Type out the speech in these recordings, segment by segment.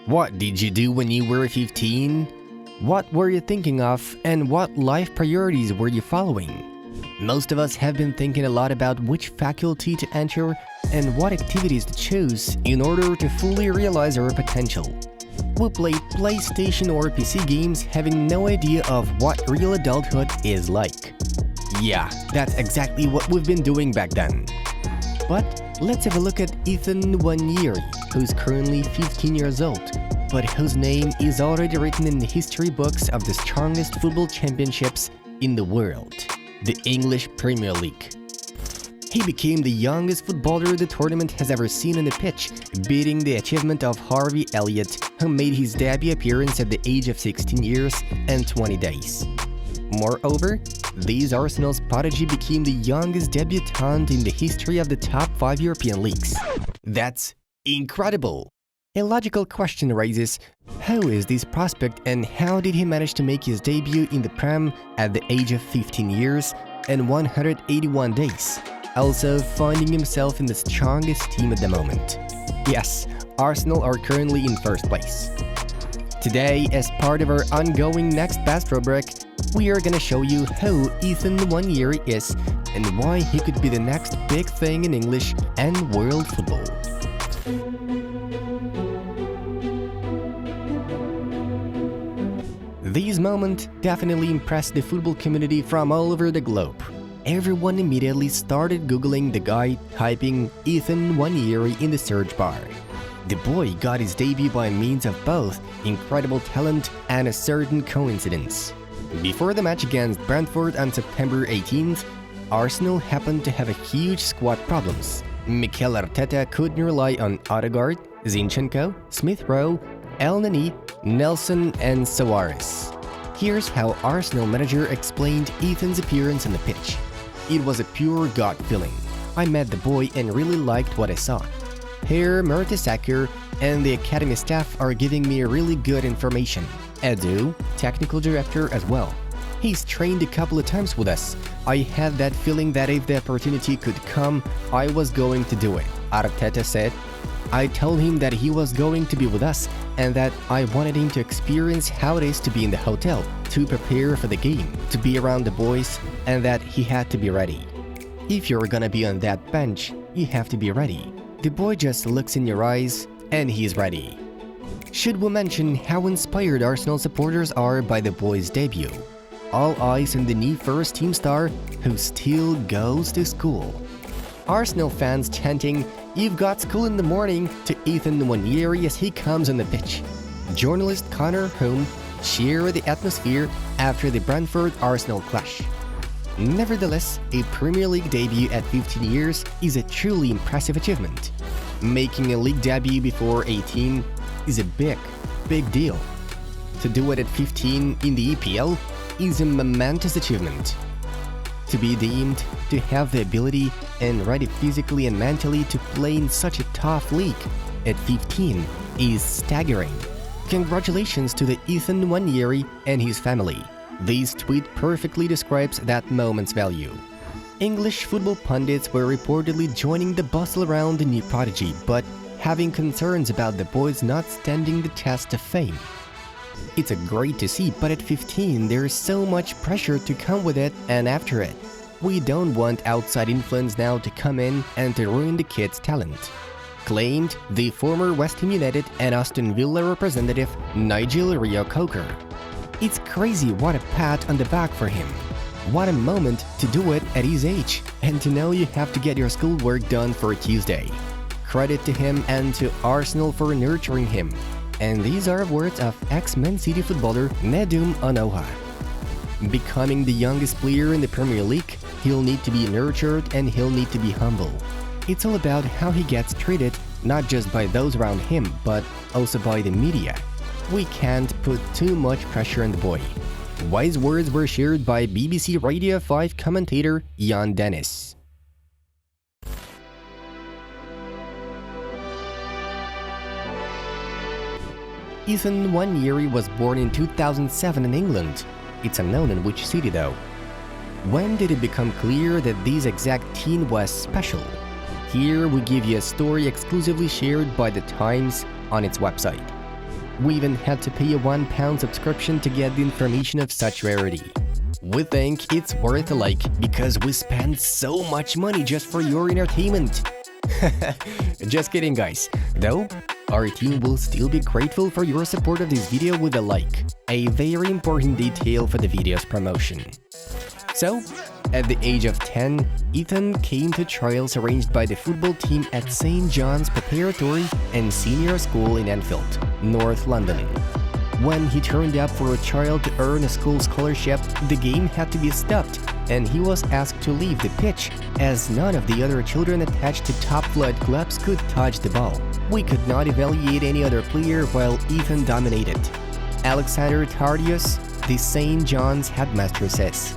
What did you do when you were 15? What were you thinking of, and what life priorities were you following? Most of us have been thinking a lot about which faculty to enter and what activities to choose in order to fully realize our potential. We played PlayStation or PC games having no idea of what real adulthood is like. Yeah, that's exactly what we've been doing back then. But let's have a look at Ethan Nwaneri, who's currently 15 years old, but whose name is already written in the history books of the strongest football championships in the world, the English Premier League. He became the youngest footballer the tournament has ever seen on the pitch, beating the achievement of Harvey Elliott, who made his debut appearance at the age of 16 years and 20 days. Moreover, this Arsenal's prodigy became the youngest debutant in the history of the top 5 European leagues. That's incredible! A logical question arises, who is this prospect and how did he manage to make his debut in the Prem at the age of 15 years and 181 days, also finding himself in the strongest team at the moment? Yes, Arsenal are currently in first place. Today, as part of our ongoing Next Best rubric, we are gonna show you who Ethan Nwaneri is and why he could be the next big thing in English and world football. This moment definitely impressed the football community from all over the globe. Everyone immediately started Googling the guy, typing Ethan Nwaneri in the search bar. The boy got his debut by means of both incredible talent and a certain coincidence. Before the match against Brentford on September 18th, Arsenal happened to have a huge squad problems. Mikel Arteta couldn't rely on Odegaard, Zinchenko, Smith Rowe, El Neni, Nelson and Suarez. Here's how Arsenal manager explained Ethan's appearance on the pitch. It was a pure gut feeling. I met the boy and really liked what I saw. Here, Mertesacker and the academy staff are giving me really good information. Edu, technical director as well. He's trained a couple of times with us. I had that feeling that if the opportunity could come, I was going to do it, Arteta said. I told him that he was going to be with us and that I wanted him to experience how it is to be in the hotel, to prepare for the game, to be around the boys, and that he had to be ready. If you're gonna be on that bench, you have to be ready. The boy just looks in your eyes and he's ready. Should we mention how inspired Arsenal supporters are by the boy's debut? All eyes on the new first-team star who still goes to school. Arsenal fans chanting, "You've got school in the morning," to Ethan Nwaneri as he comes on the pitch. Journalist Connor Hume shared the atmosphere after the Brentford-Arsenal clash. Nevertheless, a Premier League debut at 15 years is a truly impressive achievement. Making a league debut before 18 is a big deal. To do it at 15 in the EPL is a momentous achievement. To be deemed to have the ability and ready physically and mentally to play in such a tough league at 15 is staggering. Congratulations to the Ethan Nwaneri and his family. This tweet perfectly describes that moment's value. English football pundits were reportedly joining the bustle around the new prodigy, but having concerns about the boys not standing the test of fame. It's a great to see, but at 15 there's so much pressure to come with it and after it. We don't want outside influence now to come in and to ruin the kid's talent, claimed the former West Ham United and Aston Villa representative Nigel Rio-Coker. It's crazy what a pat on the back for him. What a moment to do it at his age and to know you have to get your schoolwork done for Tuesday. Credit to him and to Arsenal for nurturing him. And these are words of ex-Man City footballer Nedum Onoha. Becoming the youngest player in the Premier League, he'll need to be nurtured and he'll need to be humble. It's all about how he gets treated, not just by those around him, but also by the media. We can't put too much pressure on the boy. Wise words were shared by BBC Radio 5 commentator Jan Dennis. Ethan Nwaneri was born in 2007 in England. It's unknown in which city though. When did it become clear that this exact teen was special? Here we give you a story exclusively shared by The Times on its website. We even had to pay a £1 subscription to get the information of such rarity. We think it's worth a like because we spend so much money just for your entertainment. Just kidding, guys. Though, our team will still be grateful for your support of this video with a like, a very important detail for the video's promotion. So, at the age of 10, Ethan came to trials arranged by the football team at St. John's Preparatory and Senior School in Enfield, North London. When he turned up for a trial to earn a school scholarship, the game had to be stopped, and he was asked to leave the pitch, as none of the other children attached to top-flight clubs could touch the ball. We could not evaluate any other player while Ethan dominated. Alexander Tardius, the St. John's headmaster, says,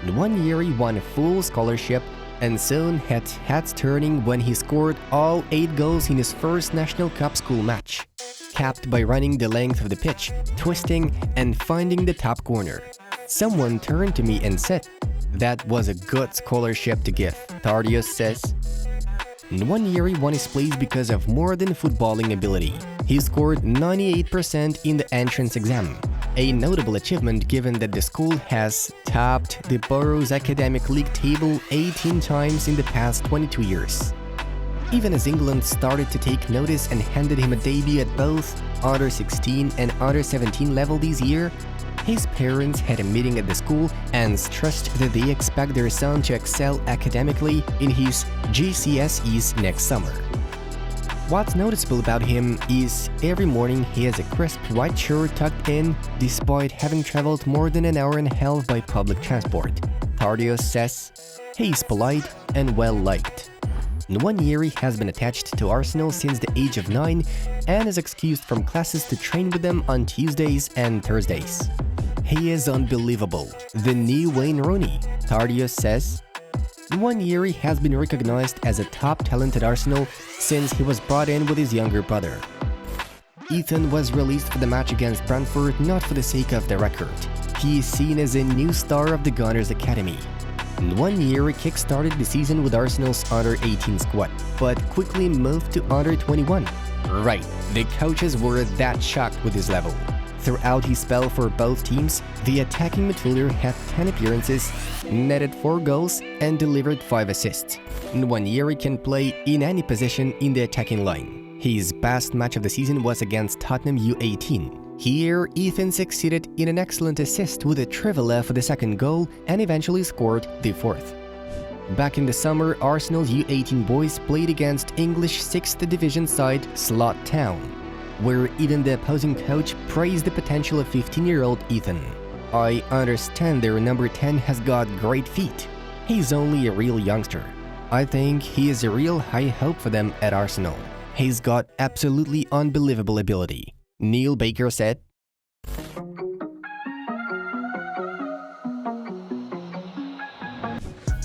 Nwaneri won a full scholarship and soon had heads turning when he scored all 8 goals in his first National Cup school match, capped by running the length of the pitch, twisting and finding the top corner. Someone turned to me and said, "That was a good scholarship to give," Tardius says. Nwaneri won his place because of more than footballing ability. He scored 98% in the entrance exam, a notable achievement given that the school has topped the borough's academic league table 18 times in the past 22 years. Even as England started to take notice and handed him a debut at both under-16 and under-17 level this year, his parents had a meeting at the school and stressed that they expect their son to excel academically in his GCSEs next summer. What's noticeable about him is every morning he has a crisp white shirt tucked in despite having traveled more than an hour and a half by public transport. Tardius says he's polite and well-liked. Nwaneri has been attached to Arsenal since the age of 9 and is excused from classes to train with them on Tuesdays and Thursdays. He is unbelievable, the new Wayne Rooney, Tardius says. Nwaneri has been recognized as a top talent at Arsenal since he was brought in with his younger brother. Ethan was released for the match against Brentford not for the sake of the record. He is seen as a new star of the Gunners Academy. Nwaneri kick-started the season with Arsenal's under-18 squad, but quickly moved to under-21. Right, the coaches were that shocked with his level. Throughout his spell for both teams, the attacking midfielder had 10 appearances, netted 4 goals, and delivered 5 assists. Nwaneri can play in any position in the attacking line. His best match of the season was against Tottenham U18. Here, Ethan succeeded in an excellent assist with a trivela for the second goal and eventually scored the 4th. Back in the summer, Arsenal's U18 boys played against English 6th Division side Slot Town, where even the opposing coach praised the potential of 15-year-old Ethan. "I understand their number 10 has got great feet. He's only a real youngster. I think he is a real high hope for them at Arsenal. He's got absolutely unbelievable ability," Neil Baker said.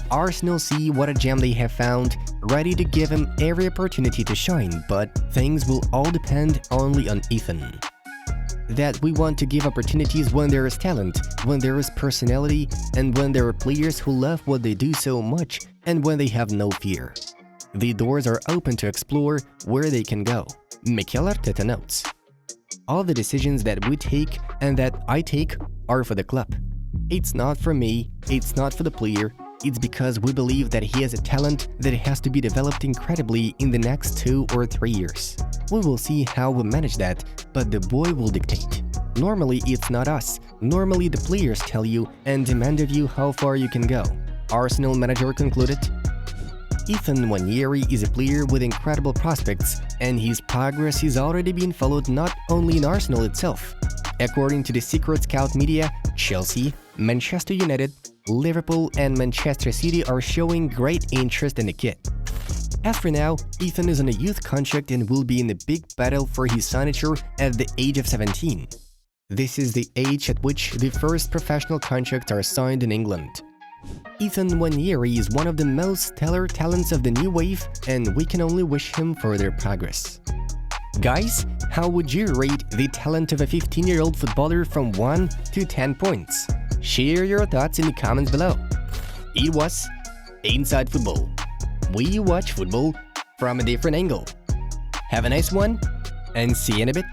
Arsenal see what a gem they have found, ready to give him every opportunity to shine, but things will all depend only on Ethan. That we want to give opportunities when there is talent, when there is personality, and when there are players who love what they do so much, and when they have no fear. The doors are open to explore where they can go. Mikel Arteta notes. All the decisions that we take and that I take are for the club. It's not for me, it's not for the player, it's because we believe that he has a talent that has to be developed incredibly in the next 2 or 3 years. We will see how we manage that, but the boy will dictate. Normally it's not us, normally the players tell you and demand of you how far you can go. Arsenal manager concluded. Ethan Nwaneri is a player with incredible prospects, and his progress is already being followed not only in Arsenal itself. According to the Secret Scout media, Chelsea, Manchester United, Liverpool and Manchester City are showing great interest in the kid. As for now, Ethan is on a youth contract and will be in a big battle for his signature at the age of 17. This is the age at which the first professional contracts are signed in England. Ethan Nwaneri is one of the most stellar talents of the new wave, and we can only wish him further progress. Guys, how would you rate the talent of a 15-year-old footballer from 1 to 10 points? Share your thoughts in the comments below. It was Inside Football. We watch football from a different angle. Have a nice one, and see you in a bit.